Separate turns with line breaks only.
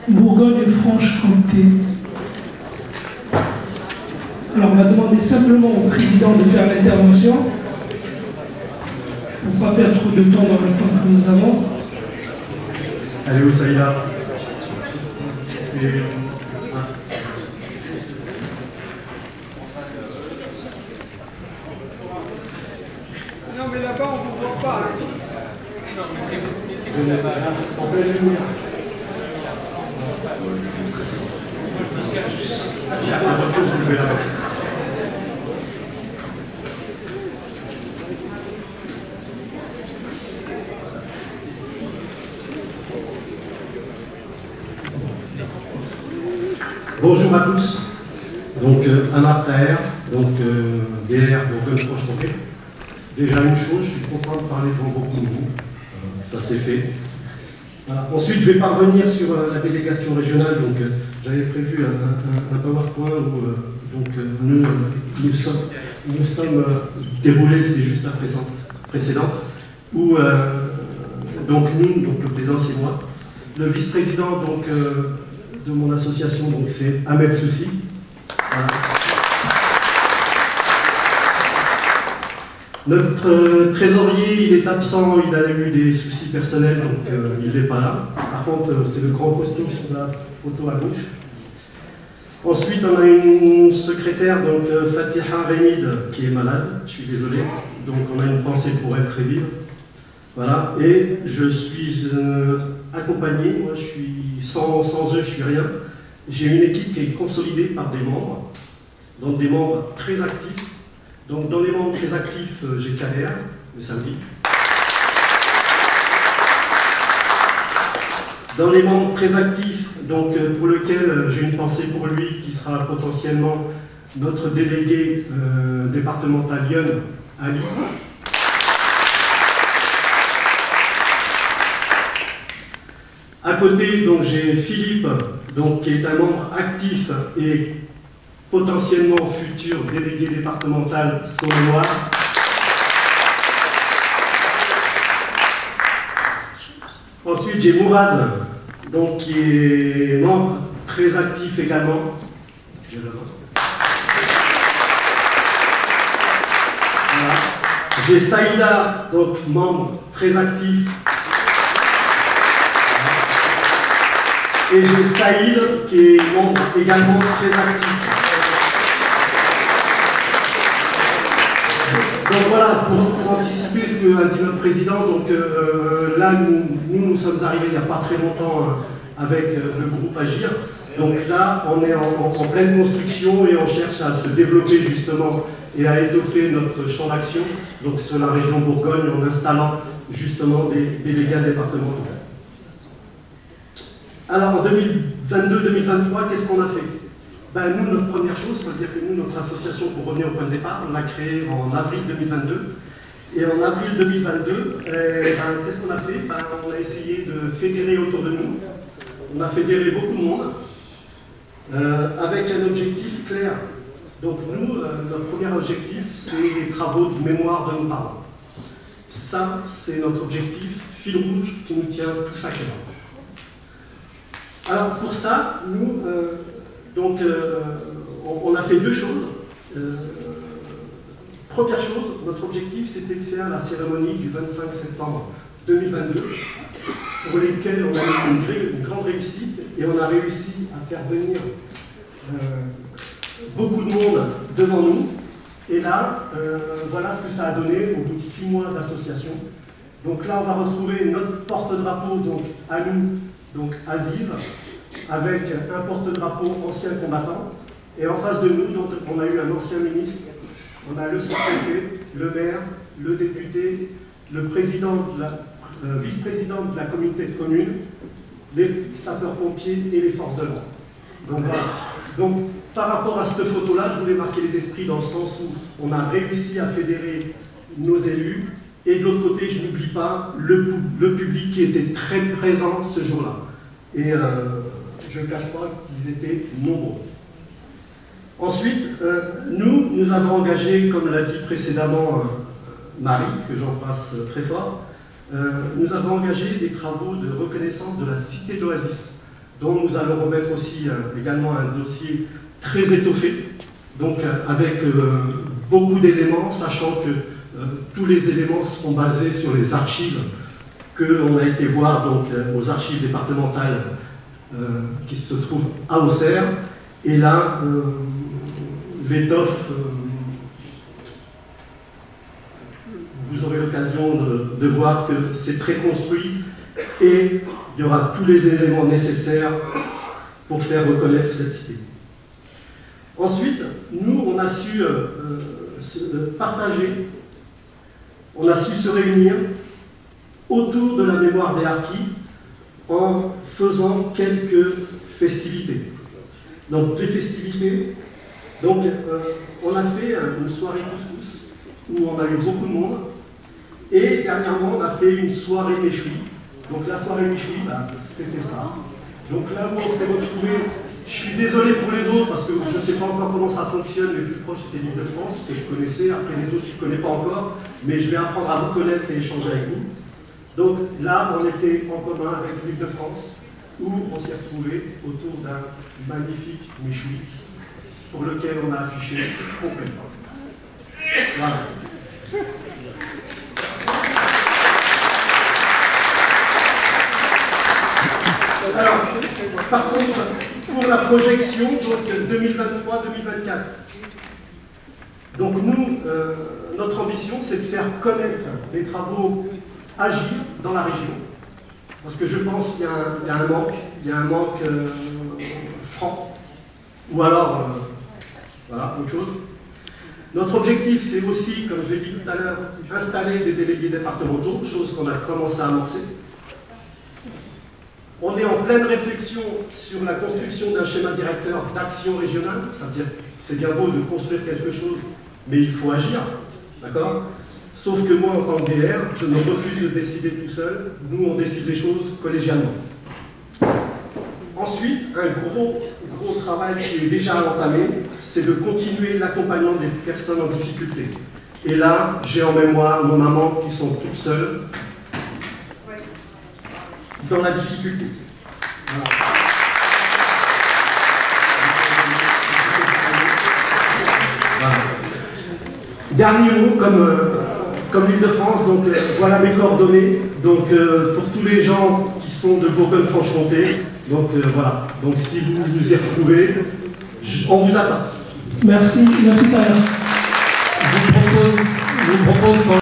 Bourgogne-Franche-Comté. Alors, on va demander simplement au président de faire l'intervention pour ne pas perdre trop de temps dans le temps que nous avons.
Allez, Oussaïla.
Non, mais là-bas, on ne vous voit pas.
Bonjour à tous. Donc, Amar Taher, donc DR Bourgogne-Franche-Comté. Déjà une chose, je suis content de parler devant beaucoup de vous. Ça c'est fait. Voilà. Ensuite, je vais pas revenir sur la délégation régionale. Donc, j'avais prévu un PowerPoint où nous sommes déroulés, c'était juste la précédente, où donc le président c'est moi. Le vice-président de mon association, donc c'est Ahmed Soussi. Voilà. Notre trésorier, il est absent, il a eu des soucis personnels, donc il n'est pas là. Par contre, c'est le grand costaud sur la photo à gauche. Ensuite, on a une secrétaire, donc Fatiha Remid, qui est malade, je suis désolé. Donc on a une pensée pour elle très vive. Voilà, et je suis accompagné, moi je suis sans eux, je suis rien. J'ai une équipe qui est consolidée par des membres, donc des membres très actifs. Donc dans les membres très actifs, j'ai Kader, le samedi. Dans les membres très actifs, donc pour lequel j'ai une pensée pour lui, qui sera potentiellement notre délégué départemental Lyon, Ali. À côté, donc j'ai Philippe, donc, qui est un membre actif et potentiellement futur délégué départemental Saône-et-Loire. Ensuite, j'ai Mourad, donc, qui est membre très actif également. Voilà. J'ai Saïda, donc membre très actif. Et j'ai Saïd, qui est membre également très actif. Donc voilà, pour anticiper ce que a dit notre président, donc là, nous sommes arrivés il n'y a pas très longtemps avec le groupe Agir. Donc là, on est en pleine construction et on cherche à se développer justement et à étoffer notre champ d'action, donc sur la région Bourgogne, en installant justement des délégués départementaux. Alors en 2022-2023, qu'est-ce qu'on a fait? Ben, nous, notre première chose, c'est-à-dire que nous, notre association, pour revenir au point de départ, on l'a créée en avril 2022. Et en avril 2022, qu'est-ce qu'on a fait? Ben, on a essayé de fédérer autour de nous. On a fédéré beaucoup de monde avec un objectif clair. Donc nous, notre premier objectif, c'est les travaux de mémoire de nos parents. Ça, c'est notre objectif, fil rouge, qui nous tient tous à cœur. Alors pour ça, nous, on a fait deux choses. Première chose, notre objectif, c'était de faire la cérémonie du 25 septembre 2022, pour lesquelles on a eu une grande réussite, et on a réussi à faire venir beaucoup de monde devant nous. Et là, voilà ce que ça a donné au bout de 6 mois d'association. Donc là, on va retrouver notre porte-drapeau, donc à nous, donc Aziz, avec un porte-drapeau ancien combattant. Et en face de nous, donc, on a eu un ancien ministre, on a le sous-préfet, le maire, le député, le président de la vice-président de la communauté de communes, les sapeurs-pompiers et les forces de l'ordre. Donc voilà. Donc par rapport à cette photo-là, je voulais marquer les esprits dans le sens où on a réussi à fédérer nos élus. Et de l'autre côté, je n'oublie pas le public qui était très présent ce jour-là. Et je ne cache pas qu'ils étaient nombreux. Ensuite, nous avons engagé, comme l'a dit précédemment Marie, que j'embrasse très fort, nous avons engagé des travaux de reconnaissance de la cité d'Oasis. dont nous allons remettre aussi également un dossier très étoffé, donc avec beaucoup d'éléments, sachant que tous les éléments seront basés sur les archives que l'on a été voir donc, aux archives départementales qui se trouvent à Auxerre. Et là, l'étoffe, vous aurez l'occasion de voir que c'est très construit et il y aura tous les éléments nécessaires pour faire reconnaître cette cité. Ensuite, nous, on a su partager, on a su se réunir autour de la mémoire des harkis en faisant quelques festivités. Donc, des festivités, donc, on a fait une soirée couscous où on a eu beaucoup de monde et dernièrement, on a fait une soirée méchoui. Donc, la soirée méchoui, c'était ça. Donc là où on s'est retrouvés, je suis désolé pour les autres parce que je ne sais pas encore comment ça fonctionne, les plus proches c'était l'Île-de-France, que je connaissais, après les autres je ne connais pas encore, mais je vais apprendre à vous connaître et échanger avec vous. Donc là, on était en commun avec l'Île-de-France, où on s'est retrouvés autour d'un magnifique méchoui, pour lequel on a affiché complètement. Voilà. Alors, par contre, pour la projection, donc 2023-2024, donc nous, notre ambition, c'est de faire connaître les travaux Agir dans la région. Parce que je pense qu'il y a un manque franc. Ou alors, voilà, autre chose. Notre objectif, c'est aussi, comme je l'ai dit tout à l'heure, installer des délégués départementaux, chose qu'on a commencé à amorcer. On est en pleine réflexion sur la construction d'un schéma directeur d'action régionale. Ça veut dire que c'est bien beau de construire quelque chose, mais il faut agir. D'accord ? Sauf que moi, en tant que DR, je me refuse de décider tout seul. Nous, on décide les choses collégialement. Ensuite, un gros travail qui est déjà entamé, c'est de continuer l'accompagnement des personnes en difficulté. Et là, j'ai en mémoire nos mamans qui sont toutes seules dans la difficulté. Voilà. Voilà. Dernier mot, comme l'Île-de-France, donc voilà mes coordonnées. Donc pour tous les gens qui sont de Bourgogne-Franche-Comté, donc voilà. Donc si vous vous y retrouvez, on vous attend.
Merci, merci Tahir.
Je vous propose